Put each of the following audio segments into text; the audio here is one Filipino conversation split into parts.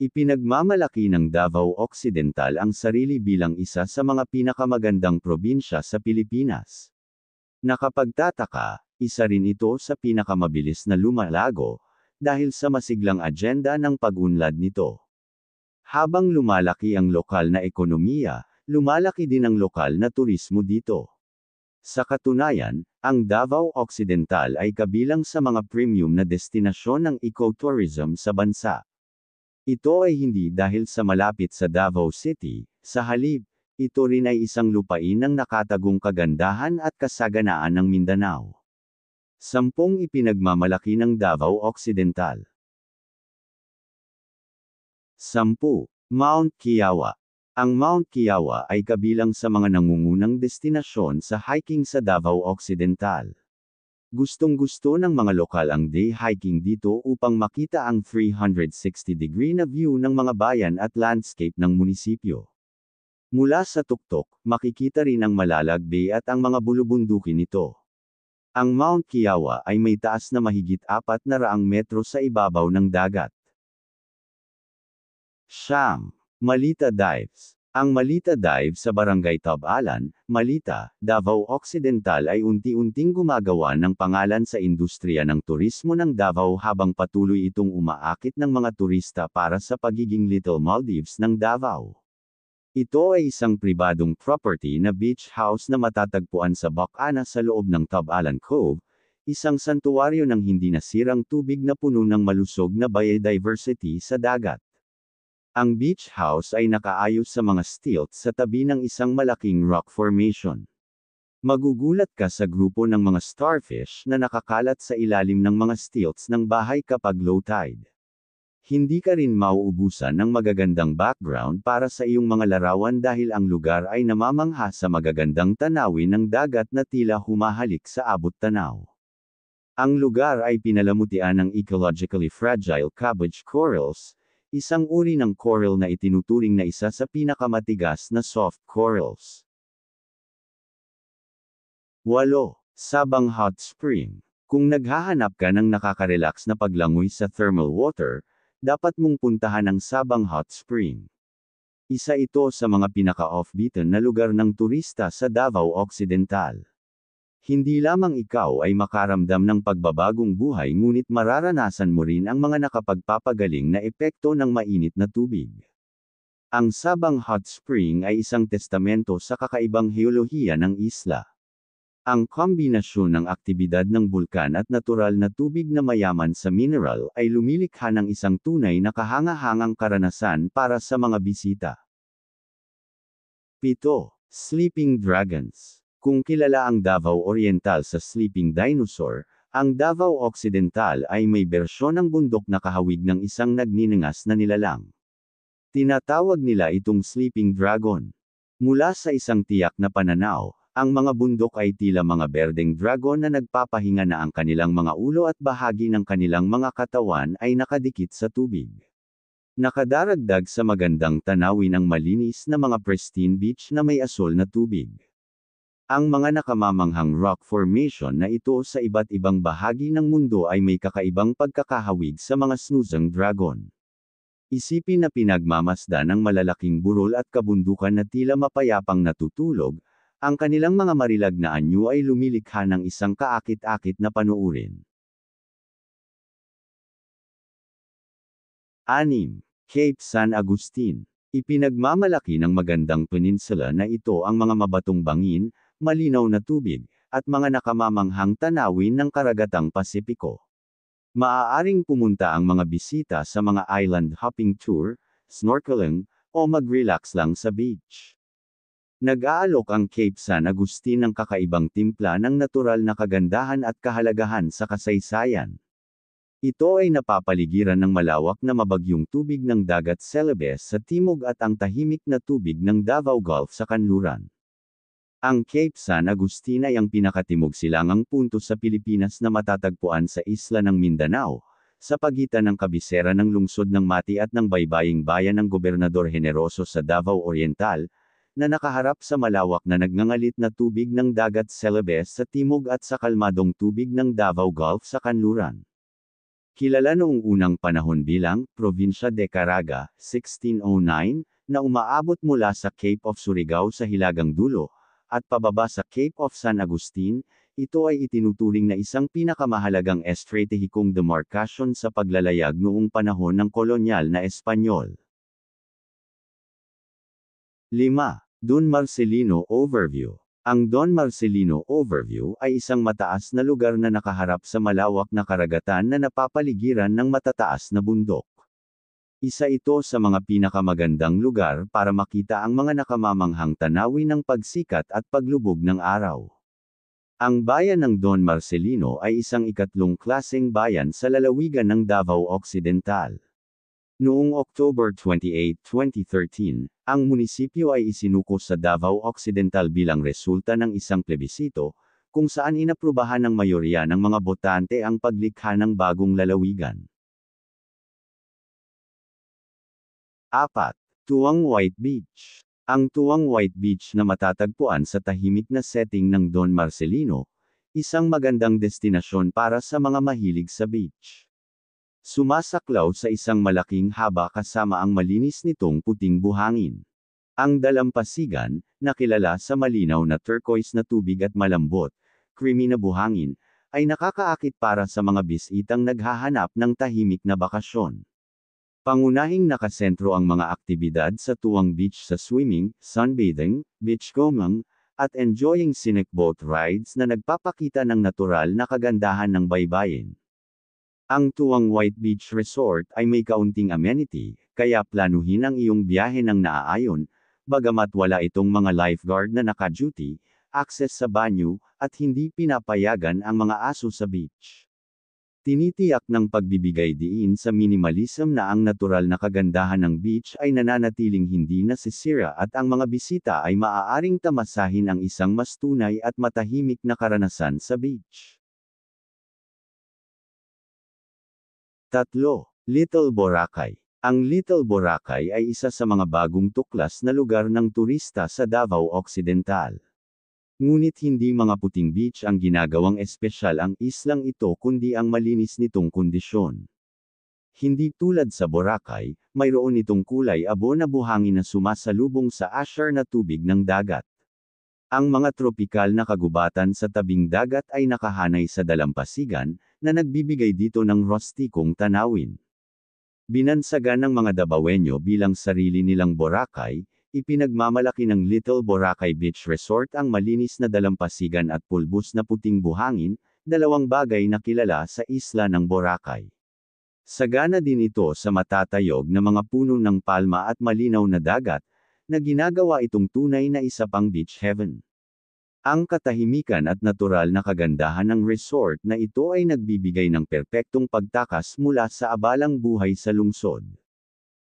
Ipinagmamalaki ng Davao Occidental ang sarili bilang isa sa mga pinakamagandang probinsya sa Pilipinas. Nakapagtataka, isa rin ito sa pinakamabilis na lumalago, dahil sa masiglang agenda ng pag-unlad nito. Habang lumalaki ang lokal na ekonomiya, lumalaki din ang lokal na turismo dito. Sa katunayan, ang Davao Occidental ay kabilang sa mga premium na destinasyon ng ecotourism sa bansa. Ito ay hindi dahil sa malapit sa Davao City, sa halip, ito rin ay isang lupain ng nakatagong kagandahan at kasaganaan ng Mindanao. 10 ipinagmamalaki ng Davao Occidental. 10. Mount Kiawa. Ang Mount Kiawa ay kabilang sa mga nangungunang destinasyon sa hiking sa Davao Occidental. Gustong-gusto ng mga lokal ang day hiking dito upang makita ang 360-degree na view ng mga bayan at landscape ng munisipyo. Mula sa tuktok, makikita rin ang Malalag Bay at ang mga bulubundukin nito. Ang Mount Kiawa ay may taas na mahigit 400 metro sa ibabaw ng dagat. Siyam. Malita Dives. Ang Malita Dive sa Barangay Tabalan, Malita, Davao Occidental ay unti-unting gumagawa ng pangalan sa industriya ng turismo ng Davao habang patuloy itong umaakit ng mga turista para sa pagiging Little Maldives ng Davao. Ito ay isang pribadong property na beach house na matatagpuan sa Bacana sa loob ng Tabalan Cove, isang santuwaryo ng hindi nasirang tubig na puno ng malusog na biodiversity sa dagat. Ang beach house ay nakaayos sa mga stilts sa tabi ng isang malaking rock formation. Magugulat ka sa grupo ng mga starfish na nakakalat sa ilalim ng mga stilts ng bahay kapag low tide. Hindi ka rin mauubusan ng magagandang background para sa iyong mga larawan dahil ang lugar ay namamangha sa magagandang tanawin ng dagat na tila humahalik sa abot tanaw. Ang lugar ay pinalamutian ng ecologically fragile cabbage corals, isang uri ng coral na itinuturing na isa sa pinakamatigas na soft corals. 8. Sabang Hot Spring. Kung naghahanap ka ng nakaka-relax na paglangoy sa thermal water, dapat mong puntahan ang Sabang Hot Spring. Isa ito sa mga pinaka-off-beaten na lugar ng turista sa Davao Occidental. Hindi lamang ikaw ay makaramdam ng pagbabagong buhay ngunit mararanasan mo rin ang mga nakapagpapagaling na epekto ng mainit na tubig. Ang Sabang Hot Spring ay isang testamento sa kakaibang heolohiya ng isla. Ang kombinasyon ng aktibidad ng bulkan at natural na tubig na mayaman sa mineral ay lumilikha ng isang tunay na kahanga-hangang karanasan para sa mga bisita. 7. Sleeping Dragons. Kung kilala ang Davao Oriental sa Sleeping Dinosaur, ang Davao Occidental ay may bersyon ng bundok na kahawig ng isang nagniningas na nilalang. Tinatawag nila itong Sleeping Dragon. Mula sa isang tiyak na pananaw, ang mga bundok ay tila mga berdeng dragon na nagpapahinga na ang kanilang mga ulo at bahagi ng kanilang mga katawan ay nakadikit sa tubig. Nakadaragdag sa magandang tanawin ang malinis na mga pristine beach na may asol na tubig. Ang mga nakamamanghang rock formation na ito sa iba't ibang bahagi ng mundo ay may kakaibang pagkakahawig sa mga snoozang dragon. Isipin na pinagmamasdan ng malalaking burol at kabundukan na tila mapayapang natutulog, ang kanilang mga marilag na anyo ay lumilikha ng isang kaakit-akit na panuurin. 6. Cape San Agustin. Ipinagmamalaki ng magandang peninsula na ito ang mga mabatong bangin, malinaw na tubig, at mga nakamamanghang tanawin ng karagatang Pasipiko. Maaaring pumunta ang mga bisita sa mga island hopping tour, snorkeling, o mag-relax lang sa beach. Nag-aalok ang Cape San Agustin ng kakaibang timpla ng natural na kagandahan at kahalagahan sa kasaysayan. Ito ay napapaligiran ng malawak na mabagyong tubig ng dagat Celebes sa timog at ang tahimik na tubig ng Davao Gulf sa kanluran. Ang Cape San Agustin ay ang pinakatimog silangang punto sa Pilipinas na matatagpuan sa isla ng Mindanao, sa pagitan ng kabisera ng lungsod ng Mati at ng baybaying bayan ng Gobernador Generoso sa Davao Oriental, na nakaharap sa malawak na nagngangalit na tubig ng dagat Celebes sa timog at sa kalmadong tubig ng Davao Gulf sa kanluran. Kilala noong unang panahon bilang Provincia de Caraga, 1609, na umaabot mula sa Cape of Surigao sa hilagang dulo, at pababa sa Cape of San Agustin, ito ay itinuturing na isang pinakamahalagang estratehikong demarkasyon sa paglalayag noong panahon ng kolonyal na Espanyol. 5. Don Marcelino Overview. Ang Don Marcelino Overview ay isang mataas na lugar na nakaharap sa malawak na karagatan na napapaligiran ng matataas na bundok. Isa ito sa mga pinakamagandang lugar para makita ang mga nakamamanghang tanawin ng pagsikat at paglubog ng araw. Ang bayan ng Don Marcelino ay isang ikatlong klaseng bayan sa lalawigan ng Davao Occidental. Noong October 28, 2013, ang munisipyo ay isinuko sa Davao Occidental bilang resulta ng isang plebisito, kung saan inaprubahan ng mayorya ng mga botante ang paglikha ng bagong lalawigan. 4. Tuwang White Beach. Ang Tuwang White Beach na matatagpuan sa tahimik na setting ng Don Marcelino, isang magandang destinasyon para sa mga mahilig sa beach. Sumasaklaw sa isang malaking haba kasama ang malinis nitong puting buhangin. Ang dalampasigan, na kilala sa malinaw na turquoise na tubig at malambot, creamy na buhangin, ay nakakaakit para sa mga bisitang naghahanap ng tahimik na bakasyon. Pangunahing nakasentro ang mga aktibidad sa Tuwang Beach sa swimming, sunbathing, beachcombing, at enjoying scenic boat rides na nagpapakita ng natural na kagandahan ng baybayin. Ang Tuwang White Beach Resort ay may kaunting amenity, kaya planuhin ang iyong biyahe ng naaayon, bagamat wala itong mga lifeguard na naka-duty, access sa banyo, at hindi pinapayagan ang mga aso sa beach. Tinitiyak ng pagbibigay diin sa minimalism na ang natural na kagandahan ng beach ay nananatiling hindi nasisira at ang mga bisita ay maaaring tamasahin ang isang mas tunay at matahimik na karanasan sa beach. 3. Little Boracay. Ang Little Boracay ay isa sa mga bagong tuklas na lugar ng turista sa Davao Occidental. Ngunit hindi mga puting beach ang ginagawang espesyal ang islang ito kundi ang malinis nitong kondisyon. Hindi tulad sa Boracay, mayroon itong kulay abo na buhangin na sumasalubong sa asyar na tubig ng dagat. Ang mga tropikal na kagubatan sa tabing dagat ay nakahanay sa dalampasigan, na nagbibigay dito ng rustikong tanawin. Binansagan ng mga Davaoenyo bilang sarili nilang Boracay, ipinagmamalaki ng Little Boracay Beach Resort ang malinis na dalampasigan at pulbos na puting buhangin, dalawang bagay na kilala sa isla ng Boracay. Sagana din ito sa matatayog na mga puno ng palma at malinaw na dagat, na ginagawa itong tunay na isa pang beach heaven. Ang katahimikan at natural na kagandahan ng resort na ito ay nagbibigay ng perpektong pagtakas mula sa abalang buhay sa lungsod.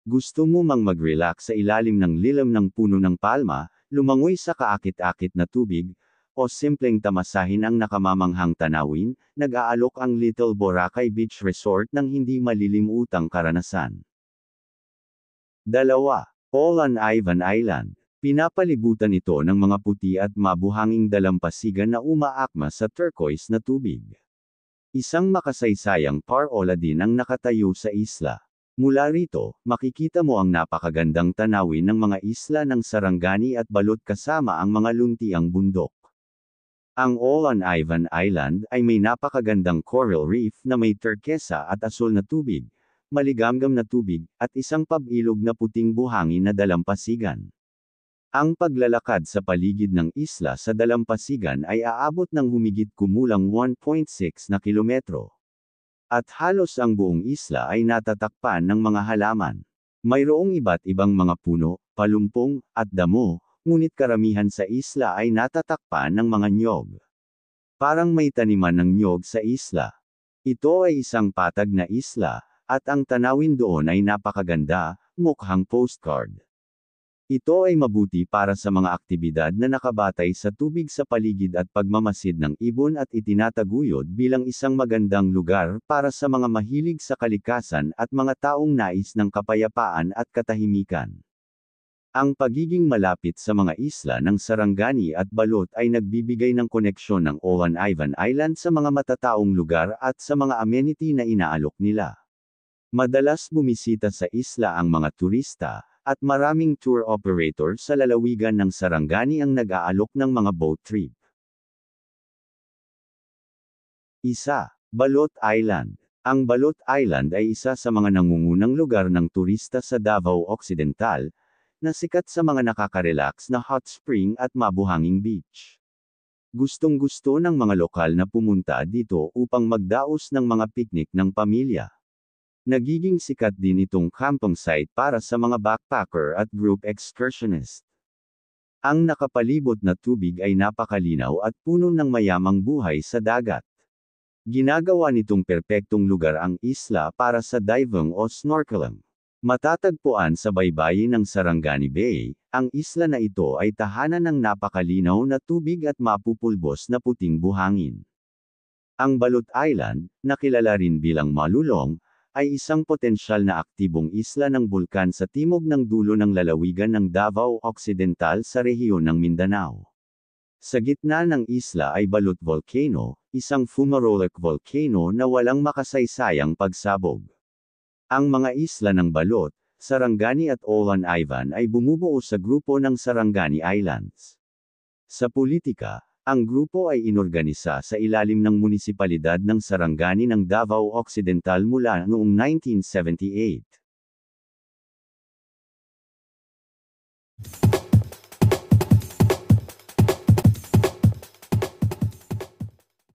Gusto mo mang mag-relax sa ilalim ng lilim ng puno ng palma, lumangoy sa kaakit-akit na tubig, o simpleng tamasahin ang nakamamanghang tanawin, nag-aalok ang Little Boracay Beach Resort ng hindi malilimutang karanasan. 2. Olan Ivan Island. Pinapalibutan ito ng mga puti at mabuhanging dalampasigan na umaakma sa turquoise na tubig. Isang makasaysayang parola din ang nakatayo sa isla. Mula rito, makikita mo ang napakagandang tanawin ng mga isla ng Sarangani at Balot kasama ang mga luntiang bundok. Ang Olan Ivan Island ay may napakagandang coral reef na may turkesa at asul na tubig, maligamgam na tubig, at isang pabilog na puting buhangin na dalampasigan. Ang paglalakad sa paligid ng isla sa dalampasigan ay aabot ng humigit kumulang 1.6 na kilometro. At halos ang buong isla ay natatakpan ng mga halaman. Mayroong iba't ibang mga puno, palumpong, at damo, ngunit karamihan sa isla ay natatakpan ng mga nyog. Parang may taniman ng nyog sa isla. Ito ay isang patag na isla, at ang tanawin doon ay napakaganda, mukhang postcard. Ito ay mabuti para sa mga aktibidad na nakabatay sa tubig sa paligid at pagmamasid ng ibon at itinataguyod bilang isang magandang lugar para sa mga mahilig sa kalikasan at mga taong nais ng kapayapaan at katahimikan. Ang pagiging malapit sa mga isla ng Sarangani at Balot ay nagbibigay ng koneksyon ng Olan Ivan Island sa mga matataong lugar at sa mga amenity na inaalok nila. Madalas bumisita sa isla ang mga turista, at maraming tour operator sa lalawigan ng Sarangani ang nag-aalok ng mga boat trip. Isa. Balot Island. Ang Balot Island ay isa sa mga nangungunang lugar ng turista sa Davao Occidental, na sikat sa mga nakaka-relax na hot spring at mabuhanging beach. Gustong-gusto ng mga lokal na pumunta dito upang magdaos ng mga picnic ng pamilya. Nagiging sikat din itong camping site para sa mga backpacker at group excursionist. Ang nakapalibot na tubig ay napakalinaw at puno ng mayamang buhay sa dagat. Ginagawa nitong perpektong lugar ang isla para sa diving o snorkeling. Matatagpuan sa baybayin ng Sarangani Bay, ang isla na ito ay tahanan ng napakalinaw na tubig at mapupulbos na puting buhangin. Ang Balot Island, na kilala rin bilang Malulong, ay isang potensyal na aktibong isla ng bulkan sa timog ng dulo ng lalawigan ng Davao Occidental sa rehiyon ng Mindanao. Sa gitna ng isla ay Balot Volcano, isang fumarolic volcano na walang makasaysayang pagsabog. Ang mga isla ng Balot, Sarangani at Olan Ivan ay bumubuo sa grupo ng Sarangani Islands. Sa politika, ang grupo ay inorganisa sa ilalim ng munisipalidad ng Sarangani ng Davao Occidental mula noong 1978.